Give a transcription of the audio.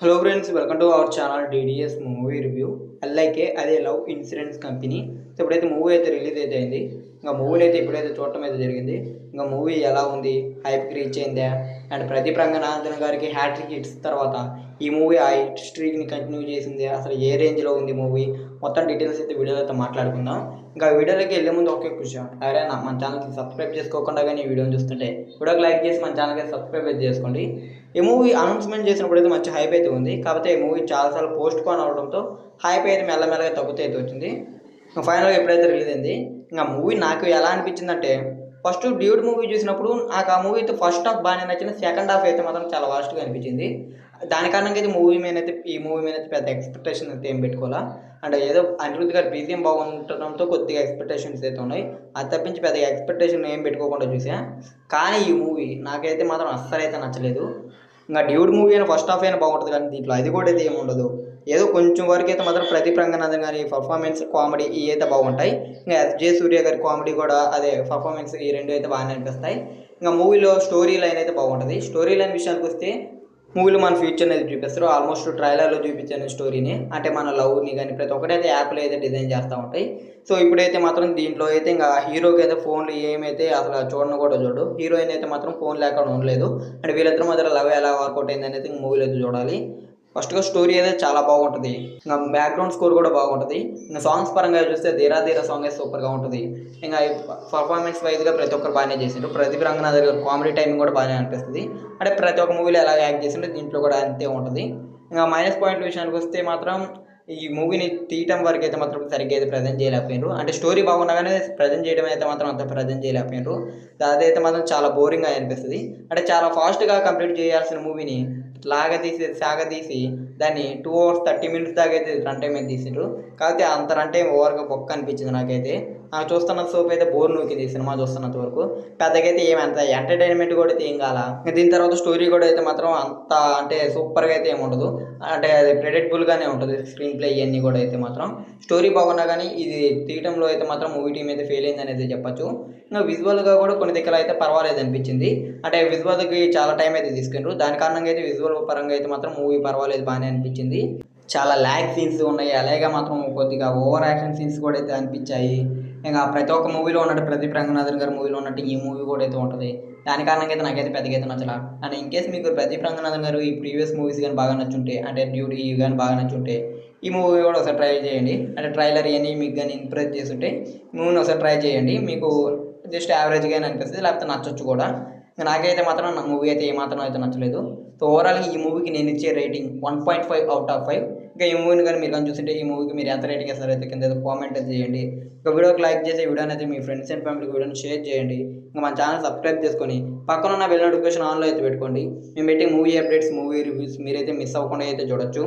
Hello friends, welcome to our channel DDS movie review. LIK అదే love insurance company. So ఇప్పుడైతే movie అయితే release అయితే అయింది. ఇంకా మూవీని అయితే ఇప్పుడైతే చూడటం అయితే జరిగింది. ఇంకా మూవీ ఎలా ఉంది, హైప్కి రీచ్ అయిందా, అండ్ ప్రదీప్ రంగనాథన్ గారికి హ్యాట్రిక్ హిట్స్ తర్వాత ఈ మూవీ ఆ హిట్ స్ట్రీక్ని కంటిన్యూ చేసింది, అసలు ఏ రేంజ్లో ఉంది మూవీ, మొత్తం డీటెయిల్స్ అయితే వీడియోలో అయితే మాట్లాడుకుందాం. ఇంకా వీడియోలోకి వెళ్ళే ముందు ఒకే క్వశ్చన్, ఎవరైనా మన ఛానల్కి సబ్స్క్రైబ్ చేసుకోకుండా కానీ ఈ వీడియోని చూస్తుంటే వీడియోకి లైక్ చేసి మన ఛానల్కి సబ్స్క్రైబ్ అయితే చేసుకోండి. ఈ మూవీ అనౌన్స్మెంట్ చేసినప్పుడు అయితే మంచి హైప్ అయితే ఉంది. కాకపోతే ఈ మూవీ చాలాసార్లు పోస్ట్ పోన్ అవడంతో హైప్ అయితే మెల్లమెల్లగా తగ్గుతూ అయితే వచ్చింది. ఫైనల్గా ఎప్పుడైతే రిలీజ్ అయింది, ఇంకా మూవీ నాకు ఎలా అనిపించిందంటే, ఫస్ట్ డ్యూడ్ మూవీ చూసినప్పుడు నాకు ఆ మూవీ అయితే ఫస్ట్ హాఫ్ బాగానే నచ్చింది, సెకండ్ హాఫ్ అయితే మాత్రం చాలా వర్స్ట్గా అనిపించింది. దాని కారణంగా అయితే ఈ మూవీ మీద అయితే పెద్ద ఎక్స్పెక్టేషన్ అయితే ఏం పెట్టుకోవాలా. అంటే ఏదో అనిరుద్ధ్ గారి బీజిఎం బాగుండటంతో కొద్దిగా ఎక్స్పెక్టేషన్స్ అయితే ఉన్నాయి. అది తప్పించి పెద్ద ఎక్స్పెక్టేషన్ ఏం పెట్టుకోకుండా చూసా. కానీ ఈ మూవీ నాకైతే మాత్రం అస్సలైతే నచ్చలేదు. ఇంకా డ్యూడ్ మూవీ అయినా ఫస్ట్ హాఫ్ అయినా బాగుంటుంది, కానీ దీంట్లో అది కూడా అయితే ఏమి ఉండదు. ఏదో కొంచెం వరకు అయితే మాత్రం ప్రదీప్ రంగనాథన్ గారి పర్ఫార్మెన్స్, కామెడీ ఇవి అయితే బాగుంటాయి. ఇంకా ఎస్జే సూర్య గారి కామెడీ కూడా, అదే పర్ఫార్మెన్స్, ఈ రెండు అయితే బాగానే అనిపిస్తాయి. ఇంకా మూవీలో స్టోరీ లైన్ అయితే బాగుంటుంది. స్టోరీ లైన్ విషయానికి వస్తే మూవీలో మన ఫ్యూచర్ అనేది చూపిస్తారు. ఆల్మోస్ట్ ట్రైలర్లో చూపించాను స్టోరీని, అంటే మన లవ్ని కానీ ప్రతి ఒక్కటైతే యాప్లో అయితే డిజైన్ చేస్తూ ఉంటాయి. సో ఇప్పుడైతే మాత్రం దీంట్లో అయితే ఇంకా హీరోకి అయితే ఫోన్లు ఏమైతే అసలు చూడను కూడా చూడు, హీరోయిన్ అయితే మాత్రం ఫోన్ లేకుండా ఉండలేదు. అంటే వీళ్ళిద్దరి మధ్య లవ్ ఎలా వర్కౌట్ అయింది అనేది మూవీలో అయితే చూడాలి. ఫస్ట్గా స్టోరీ అయితే చాలా బాగుంటుంది. ఇంకా బ్యాక్గ్రౌండ్ స్కోర్ కూడా బాగుంటుంది. ఇంకా సాంగ్స్ పరంగా చూస్తే ధీరా ధీరా సాంగ్ అయితే సూపర్గా ఉంటుంది. ఇంకా పర్ఫార్మెన్స్ వైజ్గా ప్రతి ఒక్కరు బాగానే చేసిండ్రు. ప్రదీప్ రంగనాథ్ గారు కామెడీ టైమింగ్ కూడా బాగానే అనిపిస్తుంది. అంటే ప్రతి ఒక్క మూవీలో ఎలా యాక్ట్ చేసిండ్రు దీంట్లో కూడా అంతే ఉంటుంది. ఇంకా మైనస్ పాయింట్ విషయానికి వస్తే మాత్రం ఈ మూవీని తీయటం వరకు అయితే మాత్రం సరిగ్గా అయితే ప్రజెంట్ చేయలేకపోయినారు. అంటే స్టోరీ బాగుండగానే ప్రజెంట్ చేయడం అయితే మాత్రం అంత ప్రజెంట్ చేయలేకపోయినారు. అదైతే మాత్రం చాలా బోరింగ్గా అనిపిస్తుంది. అంటే చాలా ఫాస్ట్గా కంప్లీట్ చేయాల్సిన మూవీని సాగదీసి దాన్ని 2 hours 30 minutes దాకా అయితే రన్ టైం అయితే తీసిండ్రు. కాకపోతే అంత రన్ టైం ఓవర్గా బొక్క అనిపించింది నాకైతే. నాకు చూస్తున్నంత సేపు అయితే బోర్ నూకింది సినిమా చూస్తున్నంత వరకు. పెద్దగా అయితే ఏమంత ఎంటర్టైన్మెంట్ కూడా అయితే ఏం కాల. దీని తర్వాత స్టోరీ కూడా అయితే మాత్రం అంత అంటే సూపర్గా అయితే ఏమి ఉండదు. అంటే అది ప్రెడిక్టబుల్గానే ఉంటుంది స్క్రీన్ ప్లే ఇవన్నీ కూడా. అయితే మాత్రం స్టోరీ బాగున్నా కానీ ఇది తీయటంలో అయితే మాత్రం మూవీ టీం అయితే ఫెయిల్ అయింది అనేది చెప్పచ్చు. ఇంకా విజువల్గా కూడా కొన్ని దగ్గర అయితే పర్వాలేదు అనిపించింది. అంటే విజువల్కి చాలా టైం అయితే తీసుకుంటారు. దాని కారణంగా అయితే విజువల్ పరంగా అయితే మాత్రం మూవీ పర్వాలేదు, బాగానే అనిపించింది. చాలా ల్యాగ్ సీన్స్ ఉన్నాయి, అలాగే మాత్రం కొద్దిగా ఓవర్ యాక్షన్ సీన్స్ కూడా అయితే అనిపించాయి. ఇంకా ప్రతి ఒక్క మూవీలో ఉన్నట్టు ప్రదీప్ రంగనాథన్ గారి మూవీలో ఉన్నట్టు ఈ మూవీ కూడా అయితే ఉంటుంది. దాని కారణంగా అయితే నాకైతే పెద్దగా అయితే నచ్చలా. అండ్ ఇన్ కేసు మీకు ప్రదీప్ రంగనాథన్ గారు ఈ ప్రీవియస్ మూవీస్ కానీ బాగా నచ్చుంటే, అంటే డ్యూటీ ఇవి కానీ బాగా నచ్చుంటే ఈ మూవీ కూడా ఒకసారి ట్రై చేయండి. అంటే ట్రైలర్ ఇవన్నీ మీకు కానీ ఇంప్రెస్ చేస్తుంటే మూవీని ఒకసారి ట్రై చేయండి. మీకు జస్ట్ యావరేజ్గానే అనిపిస్తుంది, లేకపోతే నచ్చొచ్చు కూడా. నాకైతే మాత్రం నా మూవీ అయితే ఏమాత్రం అయితే నచ్చలేదు. సో ఓవరాల్గా ఈ మూవీకి నేను ఇచ్చే రేటింగ్ 1.5 out of 5. ఇంకా ఈ మూవీని కానీ మీరు కానీ చూస్తుంటే ఈ మూవీకి మీరు ఎంత రేటింగ్ ఇస్తారో అయితే కింద కామెంట్ అయితే చేయండి. ఇంకా వీడియోకి లైక్ చేసి వీడియోని అయితే మీ ఫ్రెండ్స్ అండ్ ఫ్యామిలీకి వీడియోని షేర్ చేయండి. ఇంకా మన ఛానల్ సబ్స్క్రైబ్ చేసుకొని పక్కన ఉన్న బెల్ నోటిఫికేషన్ ఆన్లో అయితే పెట్టుకోండి. మేము పెట్టే మూవీ అప్డేట్స్, మూవీ రివ్యూస్ మీరైతే మిస్ అవ్వకుండా అయితే చూడొచ్చు.